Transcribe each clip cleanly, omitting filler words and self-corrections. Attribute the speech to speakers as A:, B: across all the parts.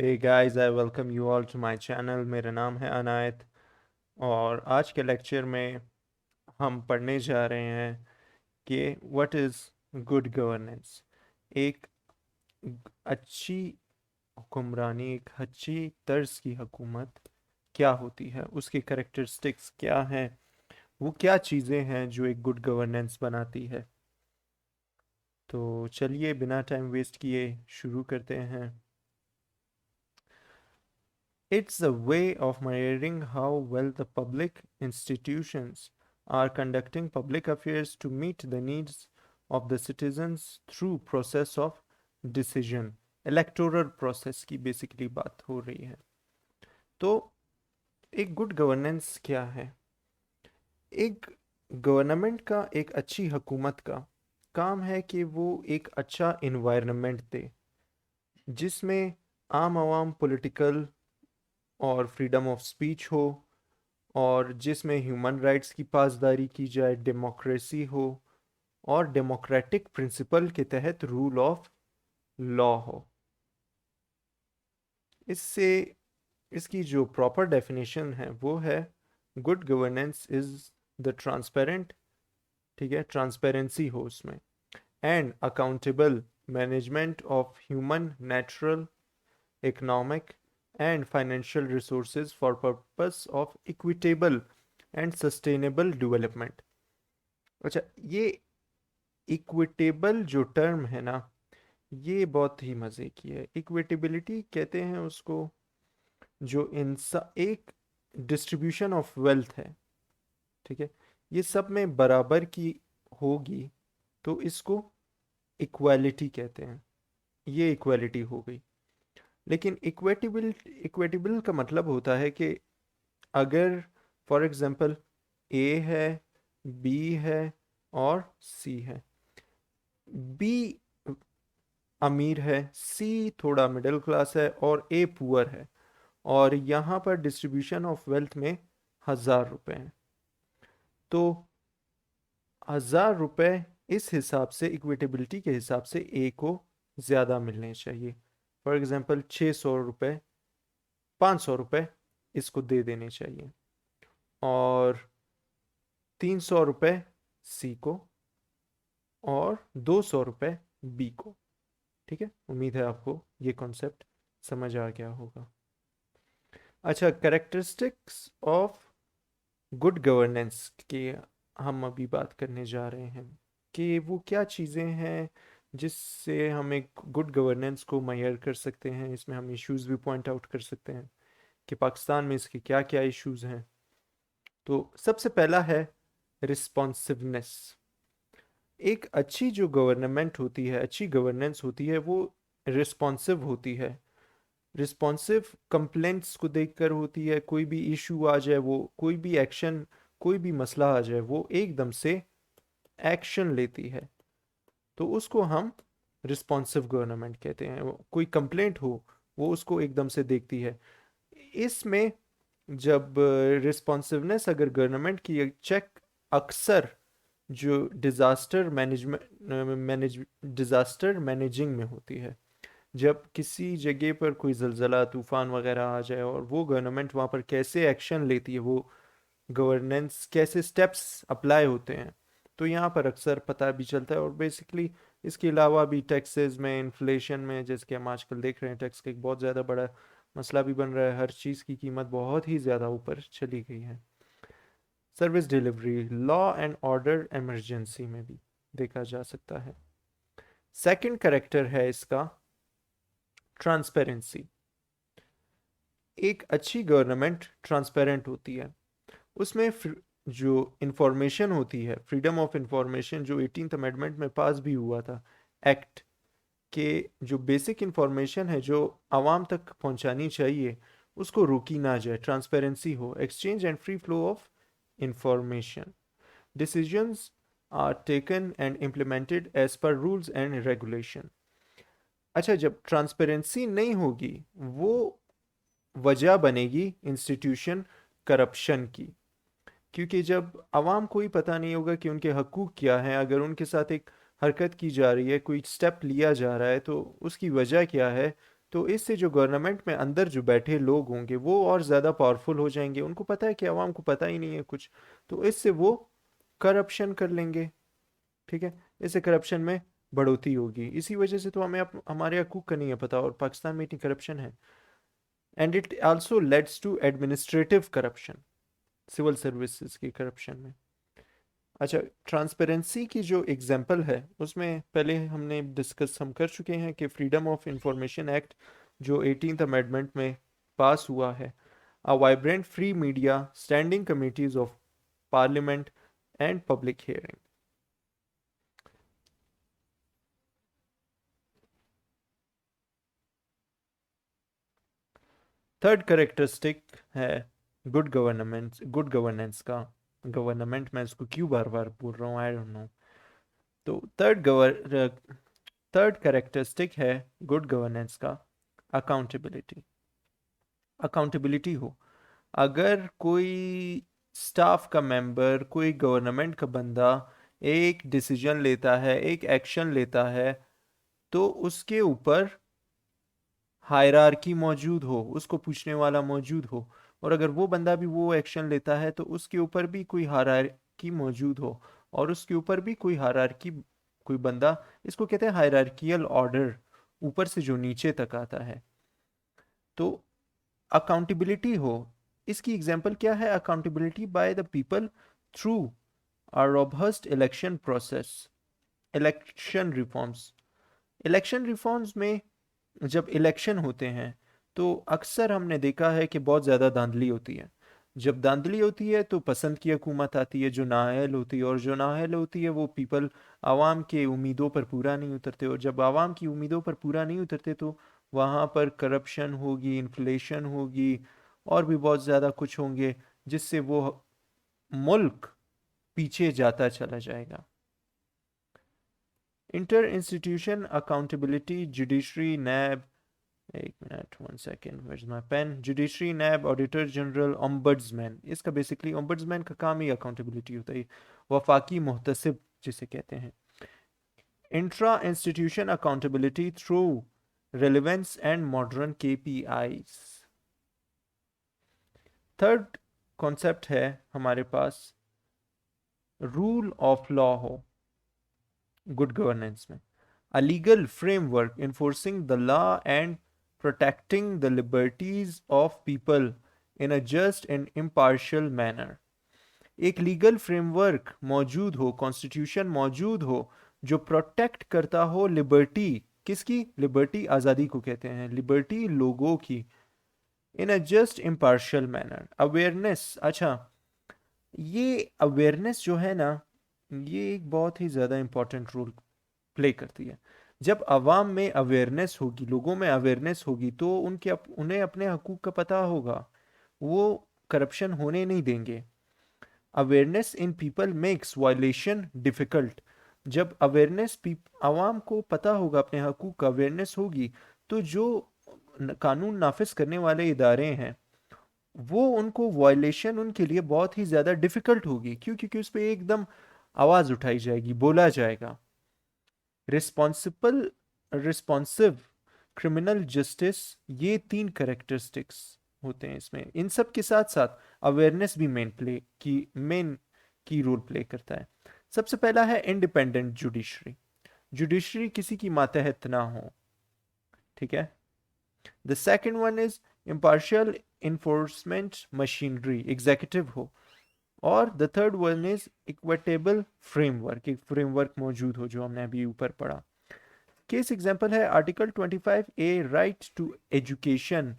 A: Hey guys, I welcome you all to my channel। मेरा नाम है अनायत और आज के लेक्चर में हम पढ़ने जा रहे हैं कि व्हाट इज़ गुड गवर्नेंस। एक अच्छी हुक्मरानी, एक अच्छी तर्ज की हुकूमत क्या होती है, उसकी करेक्टरिस्टिक्स क्या हैं, वो क्या चीज़ें हैं जो एक गुड गवर्नेंस बनाती है। तो चलिए बिना टाइम वेस्ट किए शुरू करते हैं। It's a way of measuring how well the public institutions are conducting public affairs to meet the needs of the citizens through process of decision। Electoral process की बेसिकली बात हो रही है। तो एक गुड गवर्नेंस क्या है? एक गवर्नमेंट का, एक अच्छी हुकूमत का काम है कि वो एक अच्छा इन्वायरमेंट दे जिसमें आम आवाम पॉलिटिकल और फ्रीडम ऑफ स्पीच हो, और जिसमें ह्यूमन राइट्स की पासदारी की जाए, डेमोक्रेसी हो और डेमोक्रेटिक प्रिंसिपल के तहत रूल ऑफ लॉ हो। इससे इसकी जो प्रॉपर डेफिनेशन है वो है good governance is the transparent, ठीक है, ट्रांसपेरेंसी हो उसमें, and accountable management of human, natural, economic and financial resources for purpose of equitable and sustainable development. अच्छा, ये इक्विटेबल जो टर्म है ना, ये बहुत ही मज़े की है। इक्विटेबिलिटी कहते हैं उसको, जो इंसा एक डिस्ट्रीब्यूशन ऑफ वेल्थ है, ठीक है, ये सब में बराबर की होगी तो इसको इक्वालिटी कहते हैं। ये इक्वालिटी हो गई। लेकिन इक्वेटेबल का मतलब होता है कि अगर फॉर एग्जांपल ए है, बी है और सी है। बी अमीर है, सी थोड़ा मिडिल क्लास है और ए पुअर है, और यहाँ पर डिस्ट्रीब्यूशन ऑफ वेल्थ में 1000 रुपये हैं। तो 1000 रुपये इस हिसाब से, इक्विटेबिलिटी के हिसाब से ए को ज़्यादा मिलने चाहिए। फॉर एग्जांपल 600 रुपये, 500 रुपये इसको दे देने चाहिए, और 300 रुपये सी को, और 200 रुपये बी को। ठीक है, उम्मीद है आपको ये कॉन्सेप्ट समझ आ गया होगा। अच्छा, करेक्टरिस्टिक्स ऑफ गुड गवर्नेंस की हम अभी बात करने जा रहे हैं कि वो क्या चीज़ें हैं जिससे हम एक गुड गवर्नेंस को मेजर कर सकते हैं। इसमें हम इश्यूज भी पॉइंट आउट कर सकते हैं कि पाकिस्तान में इसके क्या क्या इश्यूज हैं। तो सबसे पहला है रिस्पॉन्सिवनेस। एक अच्छी जो गवर्नमेंट होती है, अच्छी गवर्नेंस होती है, वो रिस्पॉन्सिव होती है। रिस्पॉन्सिव कंप्लेंट्स को देखकर होती है। कोई भी इशू आ जाए, वो कोई भी एक्शन, कोई भी मसला आ जाए, वो एकदम से एक्शन लेती है, तो उसको हम रिस्पॉन्सिव गवर्नमेंट कहते हैं। कोई कंप्लेंट हो, वो उसको एकदम से देखती है। इसमें जब रिस्पॉन्सिवनेस अगर गवर्नमेंट की चेक अक्सर जो डिज़ास्टर मैनेजिंग में होती है। जब किसी जगह पर कोई ज़लज़ला, तूफ़ान वगैरह आ जाए, और वो गवर्नमेंट वहाँ पर कैसे एक्शन लेती है, वो गवर्नेंस कैसे स्टेप्स अप्लाई होते हैं, तो यहाँ पर अक्सर पता भी चलता है। और बेसिकली इसके अलावा भी टैक्सेस में, इन्फ्लेशन में, जैसे कि हम आजकल देख रहे हैं, टैक्स का एक बहुत ज़्यादा बड़ा मसला भी बन रहा है। हर चीज़ की कीमत बहुत ही ज़्यादा ऊपर चली गई है। Service delivery, law and order emergency में भी देखा जा सकता है। सेकंड करेक्टर है इसका ट्रांसपेरेंसी। एक अच्छी गवर्नमेंट ट्रांसपेरेंट होती है। उसमें जो इंफॉर्मेशन होती है, फ्रीडम ऑफ इंफॉर्मेशन, जो 18th अमेंडमेंट में पास भी हुआ था एक्ट, के जो बेसिक इंफॉर्मेशन है जो आवाम तक पहुंचानी चाहिए, उसको रोकी ना जाए। ट्रांसपेरेंसी हो, exchange and free flow of information, decisions are taken and implemented as per rules and regulation. अच्छा, जब ट्रांसपेरेंसी नहीं होगी, वो वजह बनेगी इंस्टीट्यूशन करप्शन की। क्योंकि जब आवाम को ही पता नहीं होगा कि उनके हकूक़ क्या हैं, अगर उनके साथ एक हरकत की जा रही है, कोई स्टेप लिया जा रहा है, तो उसकी वजह क्या है, तो इससे जो गवर्नमेंट में अंदर जो बैठे लोग होंगे वो और ज़्यादा पावरफुल हो जाएंगे, उनको पता है कि आवाम को पता ही नहीं है कुछ, तो इससे वो करप्शन कर लेंगे। ठीक है, इससे करप्शन में बढ़ोतरी होगी। इसी वजह से तो हमें हमारे हकूक का नहीं है पता, और पाकिस्तान में इतनी करप्शन है। And it also leads to administrative corruption, civil services की करप्शन में। अच्छा, ट्रांसपेरेंसी की जो एग्जांपल है उसमें पहले हमने डिस्कस हम कर चुके हैं कि फ्रीडम ऑफ इंफॉर्मेशन एक्ट जो 18th अमेंडमेंट में पास हुआ है, अ vibrant free media, standing committees of parliament and public hearing. Third characteristic है गुड गवर्नेंस का। गवर्नमेंट मैं इसको क्यों बार बार बोल रहा हूँ, आई डोंट नो। तो थर्ड करेक्टरिस्टिक है गुड गवर्नेंस का अकाउंटेबिलिटी। अकाउंटेबिलिटी हो, अगर कोई स्टाफ का मेंबर, कोई गवर्नमेंट का बंदा एक डिसीजन लेता है, एक एक्शन लेता है, तो उसके ऊपर हायरार्की मौजूद हो, उसको पूछने वाला मौजूद हो। और अगर वो बंदा भी वो एक्शन लेता है तो उसके ऊपर भी कोई हायरार्की मौजूद हो, और उसके ऊपर भी कोई हायरार्की, कोई बंदा, इसको कहते हैं हायरार्कियल ऑर्डर, ऊपर से जो नीचे तक आता है। तो अकाउंटेबिलिटी हो, इसकी एग्जांपल क्या है? Accountability by the people through a robust election process, election reforms. Election reforms में जब इलेक्शन होते हैं तो अक्सर हमने देखा है कि बहुत ज़्यादा धांधली होती है। जब धांधली होती है तो पसंद की हुकूमत आती है जो नाअहल होती है, और जो नाअहल होती है वो पीपल आवाम के उम्मीदों पर पूरा नहीं उतरते, और जब आवाम की उम्मीदों पर पूरा नहीं उतरते तो वहाँ पर करप्शन होगी, इन्फ्लेशन होगी, और भी बहुत ज़्यादा कुछ होंगे, जिससे वो मुल्क पीछे जाता चला जाएगा। Inter institution accountability, judiciary, NAB, एक minute, one second, where is my pen, judiciary, NAB, auditor general, ombudsman. इसका बेसिकली ओम्बड्समैन का काम ही अकाउंटेबिलिटी होता है, वफाकी मुहतसिब जिसे कहते हैं। Intra institution accountability through relevance and modern KPIs। Third concept है हमारे पास रूल ऑफ लॉ हो गुड गवर्नेंस में, a legal framework enforcing the law and protecting the liberties of people in a just and impartial manner। एक legal framework मौजूद हो, constitution मौजूद हो, जो प्रोटेक्ट करता हो लिबर्टी, किसकी लिबर्टी? आज़ादी को कहते हैं, लिबर्टी लोगों की, in a just impartial manner. Awareness, अच्छा, ये अवेयरनेस जो है ना, ये एक बहुत ही ज़्यादा इंपॉर्टेंट रोल प्ले करती है। जब आवाम में अवेयरनेस होगी, लोगों में अवेयरनेस होगी, तो उन्हें अपने हकूक का पता होगा, वो करप्शन होने नहीं देंगे। Awareness in people makes violation difficult. जब अवेयरनेस आवाम को पता होगा, अपने हकूक का अवेयरनेस होगी, तो जो कानून नाफिज करने वाले इदारे हैं वो उनको वायलेशन उनके लिए बहुत ही ज़्यादा डिफिकल्ट होगी। क्यों? क्योंकि उस पर एकदम आवाज़ उठाई जाएगी, बोला जाएगा। रिस्पॉन्सिबल, रिस्पॉन्सिव, क्रिमिनल जस्टिस, ये तीन करेक्टरिस्टिक्स होते हैं इसमें। इन सब के साथ साथ अवेयरनेस भी मेन की रोल प्ले करता है। सबसे पहला है इंडिपेंडेंट जुडिशरी। जुडिशरी किसी की मातहत ना हो, ठीक है। The second one is impartial enforcement machinery, executive हो। और the third one is equitable framework, एक फ्रेमवर्क मौजूद हो जो हमने अभी ऊपर पढ़ा। केस एग्जांपल है article 25A, right to education.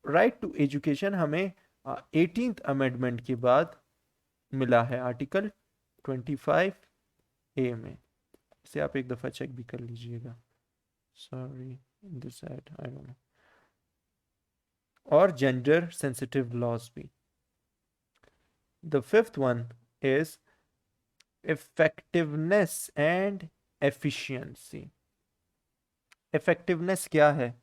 A: Right to education हमें 18th अमेंडमेंट के बाद मिला है, आर्टिकल 25A में। इसे आप एक दफ़ा चेक भी कर लीजिएगा, sorry this side I don't know. और जेंडर सेंसिटिव लॉज भी। The fifth one is effectiveness and efficiency. Effectiveness क्या है?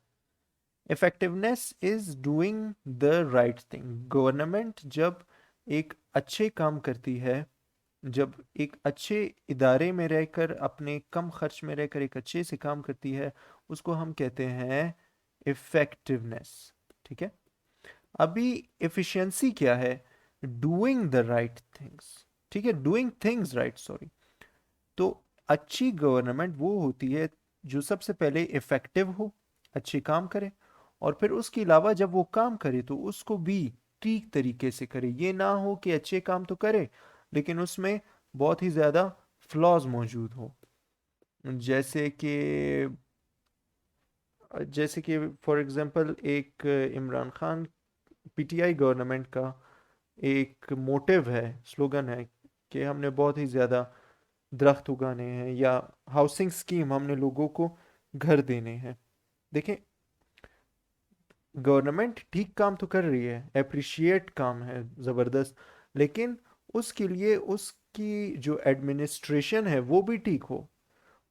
A: Effectiveness is doing the right thing. Government जब एक अच्छे काम करती है, जब एक अच्छे इदारे में रहकर अपने कम खर्च में रहकर एक अच्छे से काम करती है, उसको हम कहते हैं इफेक्टिवनेस। ठीक है। अभी एफिशिएंसी क्या है? Doing the right things. ठीक है, डूइंग थिंग्स राइट, सॉरी। तो अच्छी गवर्नमेंट वो होती है जो सबसे पहले इफेक्टिव हो, अच्छे काम करे, और फिर उसके अलावा जब वो काम करे तो उसको भी ठीक तरीके से करे। ये ना हो कि अच्छे काम तो करे लेकिन उसमें बहुत ही ज़्यादा फ्लॉज मौजूद हो। जैसे कि फॉर एग्जांपल एक इमरान खान, पीटीआई गवर्नमेंट का एक मोटिव है, स्लोगन है कि हमने बहुत ही ज़्यादा दरख्त उगाने हैं, या हाउसिंग स्कीम, हमने लोगों को घर देने हैं। देखें, गवर्नमेंट ठीक काम तो कर रही है, अप्रिशिएट काम है ज़बरदस्त, लेकिन उसके लिए उसकी जो एडमिनिस्ट्रेशन है वो भी ठीक हो,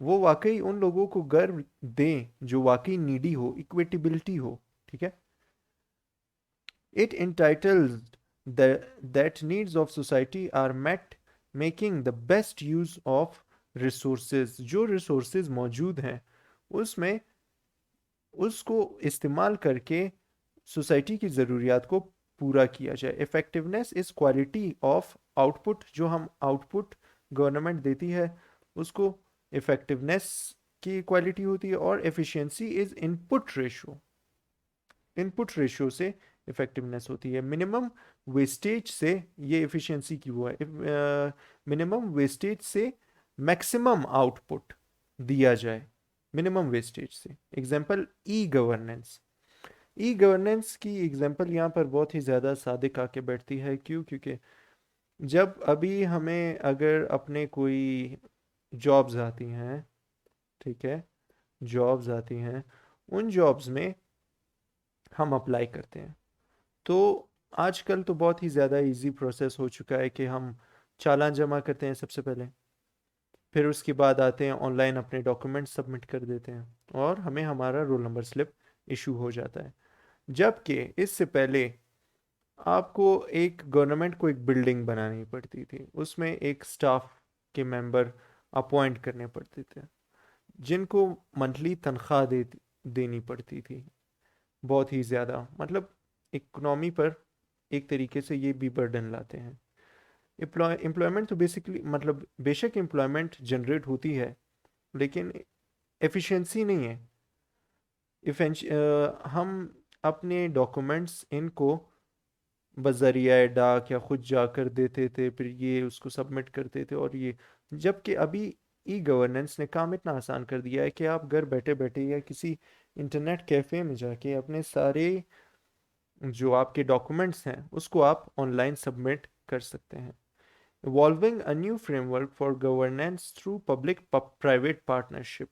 A: वो वाकई उन लोगों को घर दें जो वाकई नीडी हो, इक्विटेबिलिटी हो। ठीक है। It entitles that needs of society are met, making the best use of resources। जो resources मौजूद हैं उसमें उसको इस्तेमाल करके सोसाइटी की ज़रूरियात को पूरा किया जाए। Effectiveness is quality of output. जो हम आउटपुट गवर्नमेंट देती है उसको इफ़ेक्टिवनेस की क्वालिटी होती है। और efficiency is input ratio. Input ratio से इफेक्टिवनेस होती है। मिनिमम वेस्टेज से ये एफिशिएंसी की वो है, मिनिमम वेस्टेज से मैक्सिमम आउटपुट दिया जाए, मिनिमम वेस्टेज से। Example e governance. E governance की एग्जांपल यहाँ पर बहुत ही ज़्यादा सादिक आके बैठती है। क्यों? क्योंकि जब अभी हमें अगर अपने कोई जॉब्स आती हैं, ठीक है, जॉब्स आती हैं, उन जॉब्स में हम अप्लाई करते हैं, तो आजकल तो बहुत ही ज़्यादा इजी प्रोसेस हो चुका है कि हम चालान जमा करते हैं सबसे पहले, फिर उसके बाद आते हैं ऑनलाइन अपने डॉक्यूमेंट सबमिट कर देते हैं और हमें हमारा रोल नंबर स्लिप इशू हो जाता है। जबकि इससे पहले आपको एक गवर्नमेंट को एक बिल्डिंग बनानी पड़ती थी, उसमें एक स्टाफ के मेंबर अपॉइंट करने पड़ते थे जिनको मंथली तनख्वाह देनी पड़ती थी। बहुत ही ज़्यादा, मतलब इकोनॉमी पर एक तरीके से ये भी बर्डन लाते हैं। एम्प्लॉयमेंट तो बेसिकली, मतलब बेशक एम्प्लॉयमेंट जनरेट होती है लेकिन एफिशिएंसी नहीं है। हम अपने डॉक्यूमेंट्स इनको बज़रिया डाक या खुद जाकर देते थे, फिर ये उसको सबमिट करते थे, और ये, जबकि अभी ई गवर्नेंस ने काम इतना आसान कर दिया है कि आप घर बैठे बैठे या किसी इंटरनेट कैफ़े में जाके अपने सारे जो आपके डॉक्यूमेंट्स हैं उसको आप ऑनलाइन सबमिट कर सकते हैं। Evolving a new framework for governance through public private partnership.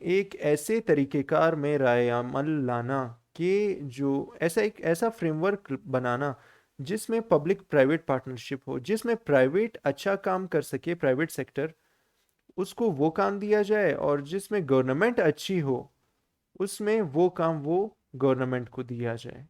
A: एक ऐसे तरीक़ेकार में राय अमल लाना कि जो एक ऐसा फ्रेमवर्क बनाना जिसमें पब्लिक प्राइवेट पार्टनरशिप हो, जिसमें प्राइवेट अच्छा काम कर सके, प्राइवेट सेक्टर, उसको वो काम दिया जाए, और जिसमें गवर्नमेंट अच्छी हो उसमें वो काम वो गवर्नमेंट को दिया जाए।